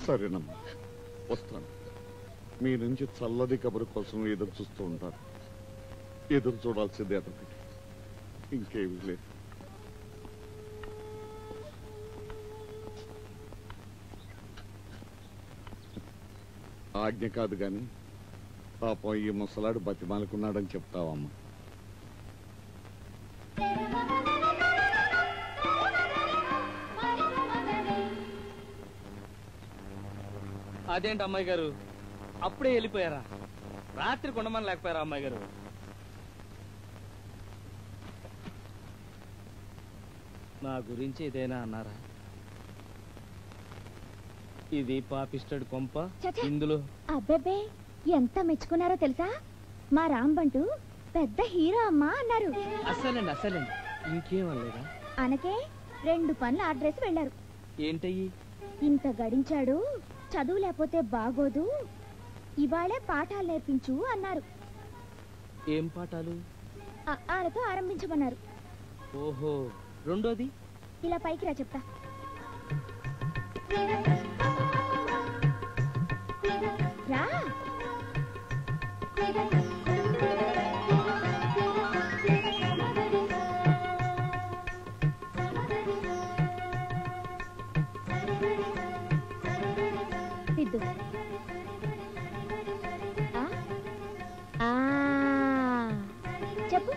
సరేనమ్మా, వస్తాను. మీ నుంచి చల్లది కబురు కోసం ఎదురు చూస్తూ ఉంటాను. ఎదురు చూడాల్సిందే అతనికి, ఇంకేమీ లేదు. ఆజ్ఞ కాదు గాని పాపం ఈ ముసలాడు బతిమాలుకున్నాడని చెప్తావమ్మా. అదేంటి అమ్మాయి గారు, అప్పుడే వెళ్ళిపోయారా? రాత్రి కొండమని లేకపోయారా అమ్మాయి గారు? నా గురించి ఏదైనా అన్నారా? ఇది పాపిస్టడ్ కొంప. ఇందులో అబ్బెబ్బే ఎంత మెచ్చుకున్నారో తెలుసా? మా రాంబంటూ పెద్ద హీరో అమ్మా అన్నారు. అసలండి ఇంకేమనలేదా? అనకే 2 పనులు ఆర్డరేసి వెళ్లారు. ఏంటయ్యి? ఇంత గడించాడు, చదువు లేకపోతే బాగోదు, ఇవాళే పాఠాలు నేర్పించు అన్నారు. ఏం పాఠాలు? ఆలతో ఆరంభించమన్నారు. ఓహో, రెండోది? ఇలా పైకి రా చెప్తా. రా. దిద్దు. చెప్పు.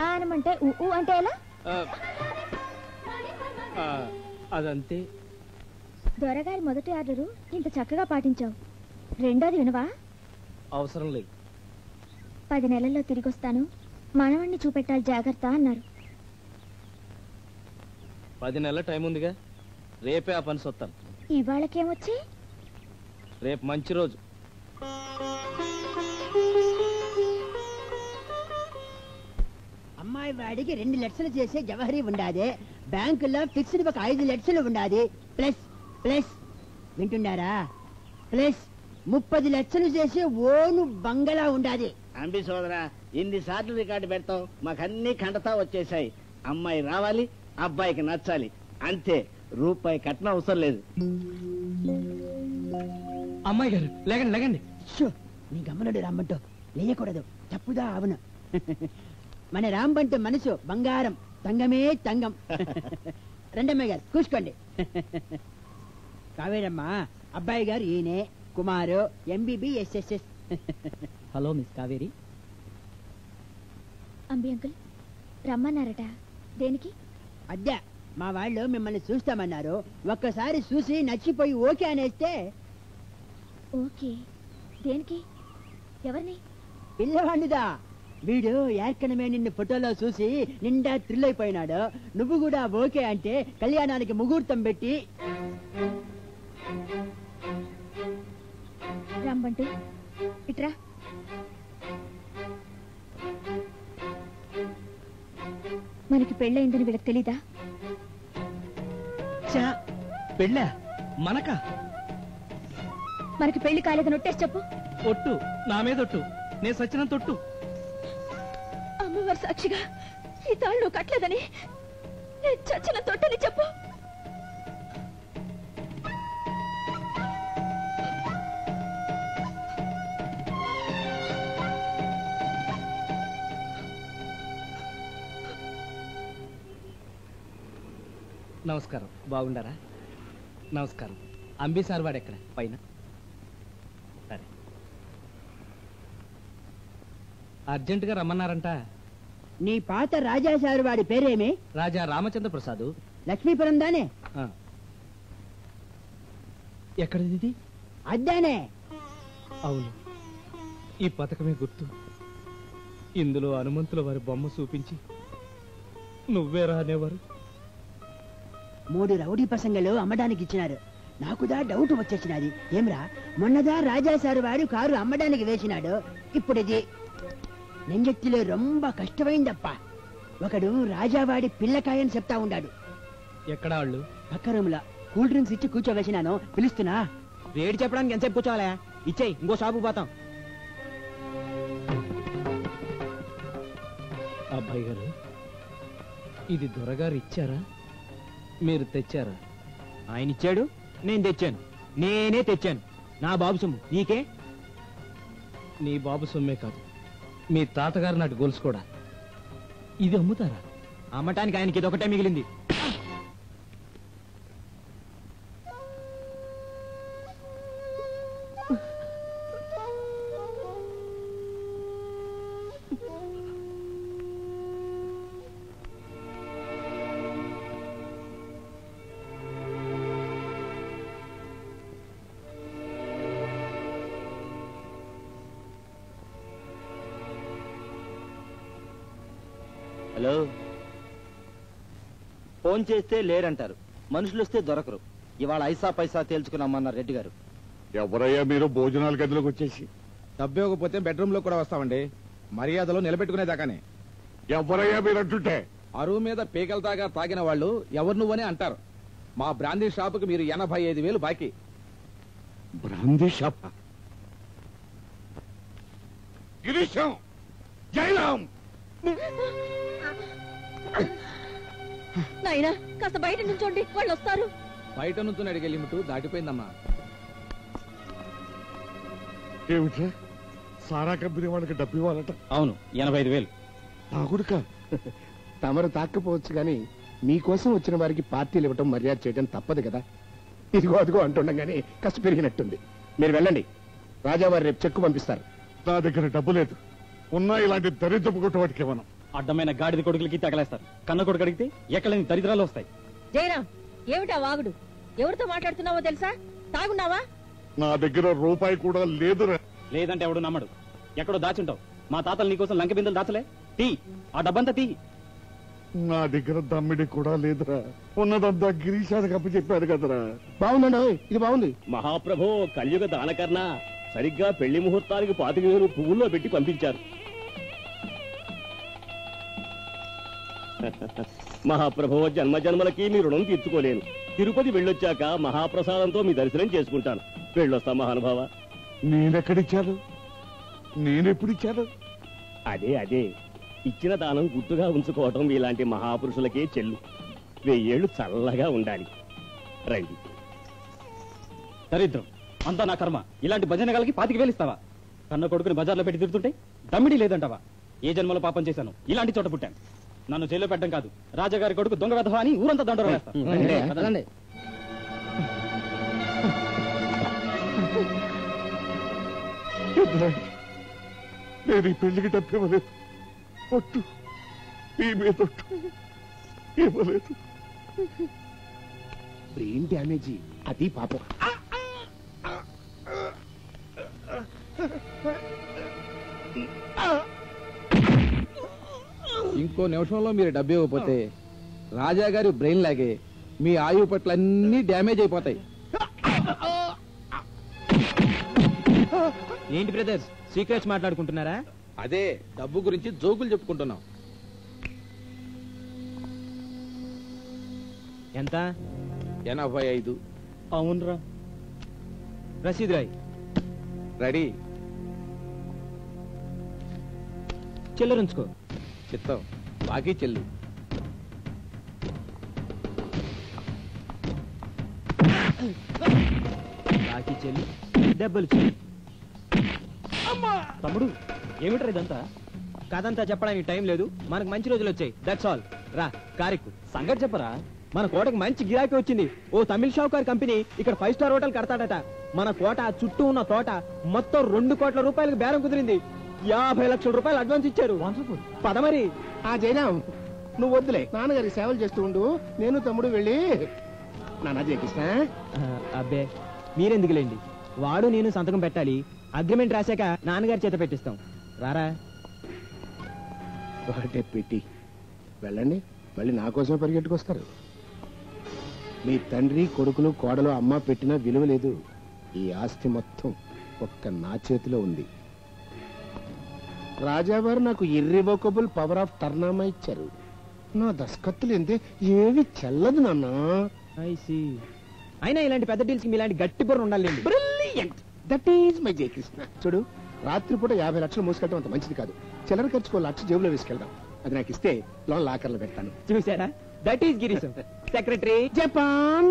అనమంటే ఊ అంటే ఎలా? అదంతే. దొరగారి మొదటి ఆర్డరు ఇంత చక్కగా పాటించావు, రెండోది వినవా? అవసరం లేదు. 10 నెలల్లో తిరిగొస్తాను, మనవణ్ణి చూపెట్టాలి, జాగ్రత్త అన్నారు. 10 నెలల టైం ఉందిగా, రేపే ఆ పని సొత్తాను. ఇవాళకేమొచ్చి? రేపు మంచి రోజు. అమ్మాయి వాడికి 2 లక్షలు చేసే జవహరీ ఉండాది, బ్యాంకులో ఫిక్స్డ్ ఒక 5 లక్షలు ఉండాది, ప్లస్ ప్లస్ వింటున్నారా, ప్లస్ 30 లక్షలు చేసే ఓను బంగళా ఉండాది. అంబి సోదరా, ఇన్ని సార్లు రికార్డు పెడతావు, మాకన్నీ ఖండతా వచ్చేసాయి. అమ్మాయి రావాలి, అబ్బాయికి నచ్చాలి, అంతే. రూపాయి కట్నం అవసరం లేదు. అమ్మాయి గారు లేకండి. నీ గమనుడు రాంబంటో లేయకూడదు, తప్పుదా? అవును. మన రాంబంటు మనసు బంగారం, తంగమే తంగం. రెండమ్మాయి గారు కూసుకోండి. కావేరమ్మా, అబ్బాయి గారు ఈయనే, Kumar, MBBSSS. Hello miss Kaveri. Ambi uncle రమ్మన్నారట. దేనికి? అద్దా, మా వాళ్ళు మిమ్మల్ని చూస్తామన్నారు. ఒక్కసారి చూసి నచ్చిపోయి ఓకే అనేస్తే. ఓకే దేనికి? ఎవరిని? పిల్లవాడిదా. వీడు ఏర్కనమే నిన్ను ఫోటోలో చూసి నిండా థ్రిల్ అయిపోయినాడు. నువ్వు కూడా ఓకే అంటే కళ్యాణానికి ముహూర్తం పెట్టి. రాంబంటూ ఇట్రా. మనకి పెళ్ళయిందని వీళ్ళకి తెలీదా? పెళ్ళా? మనకా? మనకి పెళ్లి కాలేదని ఒట్టేసి చెప్పు. ఒట్టు నా మీద ఒట్టు, నేను సచ్చినంత ఒట్టు. అమ్మవారి సాక్షిగా ఈ తాళ్ళు నువ్వు కట్టలేదని, నేను చచ్చిన తొట్టని చెప్పు. నమస్కారం, బాగుండారా? నమస్కారం. అంబి సార్ వాడు ఎక్కడ? పైన. సరే, అర్జెంటుగా రమ్మన్నారంట. నీ పాత రాజాసారు వాడి పేరేమి? రాజా రామచంద్ర ప్రసాద్. లక్ష్మీపురం దానే? ఎక్కడిది? అద్దానే. అవును, ఈ పథకమే గుర్తు. ఇందులో హనుమంతుల వారి బొమ్మ చూపించి నువ్వేరా అనేవారు. 3 రౌడీ పసంగలు అమ్మడానికి ఇచ్చినారు. నాకుదా డౌట్ వచ్చేసినది. ఏమ్రా, మొన్నదా రాజాసారు వాడు కారు అమ్మడానికి వేసినాడు, ఇప్పుడు ఇది. నెంజెత్తిలో రొంబ కష్టమైందప్ప. ఒకడు రాజావాడి పిల్లకాయని చెప్తా ఉండాడు. ఎక్కడా వాళ్ళు? పక్క రూమ్ లో కూల్ డ్రింక్స్ ఇచ్చి కూర్చోవేసినాను, పిలుస్తున్నా. రేటు చెప్పడానికి ఎంతసేపు కూర్చోవాలా? ఇచ్చేయి, ఇంకో షాపు పోతాం. అబ్బాయి గారు, ఇది దొరగారు ఇచ్చారా, మీరు తెచ్చారా? ఆయన ఇచ్చాడు, నేనే తెచ్చాను నా బాబు సొమ్ము నీకే. నీ బాబు సొమ్మే కాదు, మీ తాతగారు నాటి గొలుసు కూడా. ఇది అమ్ముతారా? అమ్మటానికి ఆయనకి ఇదొకటే మిగిలింది. హలో, ఫోన్ చేస్తే లేరంటారు, మనుషులు వస్తే దొరకరు. ఇవాళ ఐసా పైసా తేల్చుకున్నామన్నారు రెడ్డి గారు. ఎవరయ్యా మీరు భోజనాల గదిలోకి వచ్చేసి? డబ్బు ఇవ్వకపోతే బెడ్రూమ్ లో కూడా వస్తామండి, మర్యాదలో నిలబెట్టుకునేదాకానే. ఎవరయ్యా మీరు అంటుంటే? అరువు మీద పీకల దాకా తాగిన వాళ్ళు ఎవరు నువ్వని అంటారు. మా బ్రాందీ షాపుకి మీరు 85,000 బాకీ. Brandy shop? గిరీశం, జయరాం, నాయనా కాస్త బయట నుంచోండి, వాళ్ళు వస్తారు. బయట నుంచి అడిగే లిమిట్ దాటిపోయిందమ్మా. ఏమిట్రా, సారా కంపెనీ వాళ్ళకి డబ్బు ఇవ్వాలట? అవును, 85,000. తాగుడుకా? తమరు తాకపోవచ్చు గాని మీకోసం వచ్చిన వారికి పార్టీలు ఇవ్వటం మర్యాద చేయడం తప్పదు కదా. ఇదిగో అదిగో అంటుండగానే కష్ట పెరిగినట్టుంది. మీరు వెళ్ళండి, రాజావారు రేపు చెక్కు పంపిస్తారు. నా దగ్గర డబ్బు లేదు. ఉన్నా ఇలాంటి దరిద్రపు కొట్టు వాటికి ఇవ్వను. అడ్డమైన గాడిద కొడుకులకి తగలేస్తారు. కన్న కొడుకు అడిగితే ఎక్కడని దరిద్రాలు వస్తాయి. జయరాం, ఏమిటా వాగుడు? ఎవరితో మాట్లాడుతున్నావో తెలుసా? తాగున్నావా? నా దగ్గర రూపాయి కూడా లేదురా. లేదంటే ఎవడు నమ్మడు. ఎక్కడో దాచుంటావు. మా తాతలు నీకోసం లంక బిందెలు దాచలే. తీ, ఆ డబ్బంతా తీ. నా దగ్గర దమ్మిడి కూడా లేదురా. ఉన్నదంతా గిరీశానికి అప్పు చెప్పారు కదరా. బాగుందండి, ఇది బాగుంది. మహాప్రభో, కలియుగ దానకర్ణ సరిగ్గా పెళ్లి ముహూర్తానికి 25,000 పువ్వుల్లో పెట్టి పంపించారు. మహాప్రభో, జన్మ జన్మలకి మీ రుణం తీర్చుకోలేను. తిరుపతి వెళ్ళొచ్చాక మహాప్రసాదంతో మీ దర్శనం చేసుకుంటాను. వెళ్ళొస్తా మహానుభావ. నేనెక్కడిచ్చాను? నేనెప్పుడిచ్చాను? అదే ఇచ్చిన దానం గుర్తుగా ఉంచుకోవటం ఇలాంటి మహాపురుషులకే చెల్లు. 1000 ఏళ్లు చల్లగా ఉండాలి. రండి. దరిద్రం అంతా నా కర్మ. ఇలాంటి భజన గలకి 25,000 ఇస్తావా? కన్న కొడుకుని బజార్లో పెట్టి తిరుగుతుంటే దమ్మిడి లేదంటావా? ఏ జన్మలో పాపం చేశాను? ఇలాంటి చోట పుట్టాను. నన్ను జైల్లో పెట్టడం కాదు, రాజాగారి కొడుకు దొంగ వెధవా అని ఊరంతా దండలు వేస్తాను. నేను ఈ పెళ్లికి డబ్బు ఇవ్వలేదు. ఒట్టు, ఈ మీద ఒట్టు ఇవ్వలేదు. బ్రెయిన్ డ్యామేజీ, అది పాపం. ఇంకో నిమిషంలో మీరు డబ్బు ఇవ్వకపోతే రాజాగారి బ్రెయిన్ లాగే మీ ఆయువు పట్ల అన్ని డ్యామేజ్ అయిపోతాయి. ఏంటి బ్రదర్స్, సీక్రెట్స్ మాట్లాడుకుంటున్నారా? అదే డబ్బు గురించి జోకులు చెప్పుకుంటున్నాం. ఎంత? 85. అవునరా. రసీదు రాయ్. రెడీ. చిల్లరుంచుకో. చిత్తం, బాకీ చెల్లు. బాకీ చెల్లి, డబ్బులు చెల్లి. తమ్ముడు, ఏమిటారు ఇదంతా? కథంతా చెప్పడానికి టైం లేదు. మనకు మంచి రోజులు వచ్చాయి. That's all. రా కారెక్కు. సంగతి చెప్పరా? మన కోటకు మంచి గిరాకీ వచ్చింది. ఓ తమిళ షావుకార్ కంపెనీ ఇక్కడ 5 స్టార్ హోటల్ కడతాడట. మన కోట చుట్టూ ఉన్న తోట మొత్తం 2 కోట్ల రూపాయలకు బేరం కుదిరింది. 50 లక్షల రూపాయలు అడ్వాన్స్ ఇచ్చారు. పద మరి. ఆ జయరాం, నువ్వు వద్దులే, నాన్నగారి సేవలు చేస్తూ ఉండు. నేను తమ్ముడు వెళ్ళి నాన్న జయకృష్ణ. అబ్బే, మీరెందుకులేండి. వాడు నేను సంతకం పెట్టాలి. అగ్రిమెంట్ రాశాక నాన్నగారి చేత పెట్టిస్తాం. రారా. వాటే పెట్టి వెళ్ళండి, మళ్ళీ నా కోసమే పరిగెట్టుకొస్తారు. మీ తండ్రి, కొడుకులు, కోడలు, అమ్మ పెట్టినా విలువ లేదు. ఈ ఆస్తి మొత్తం ఒక్క నా చేతిలో ఉంది. రాజావారు నాకు ఇర్రివోకబుల్ పవర్ ఆఫ్ టర్నామా ఇచ్చారు. నా దస్కత్తులు ఎంతే ఏవి చెల్లదు నాన్న. అయినా ఇలాంటి పెద్ద డీల్స్ కి మీలాంటి గట్టి బుర్ర ఉండాలి. Brilliant, that is my Jayakrishna. చూడు, రాత్రిపూట 50 లక్షలు మోసుకెళ్ళడం అంత మంచిది కాదు. చిల్లర ఖర్చుకో 1 లక్ష జేబులో వేసుకెళ్దాం. అది నాకు ఇస్తే లోన్ లాకర్లో పెడతాను. చూసారా? That is Girisham. Secretary Japan.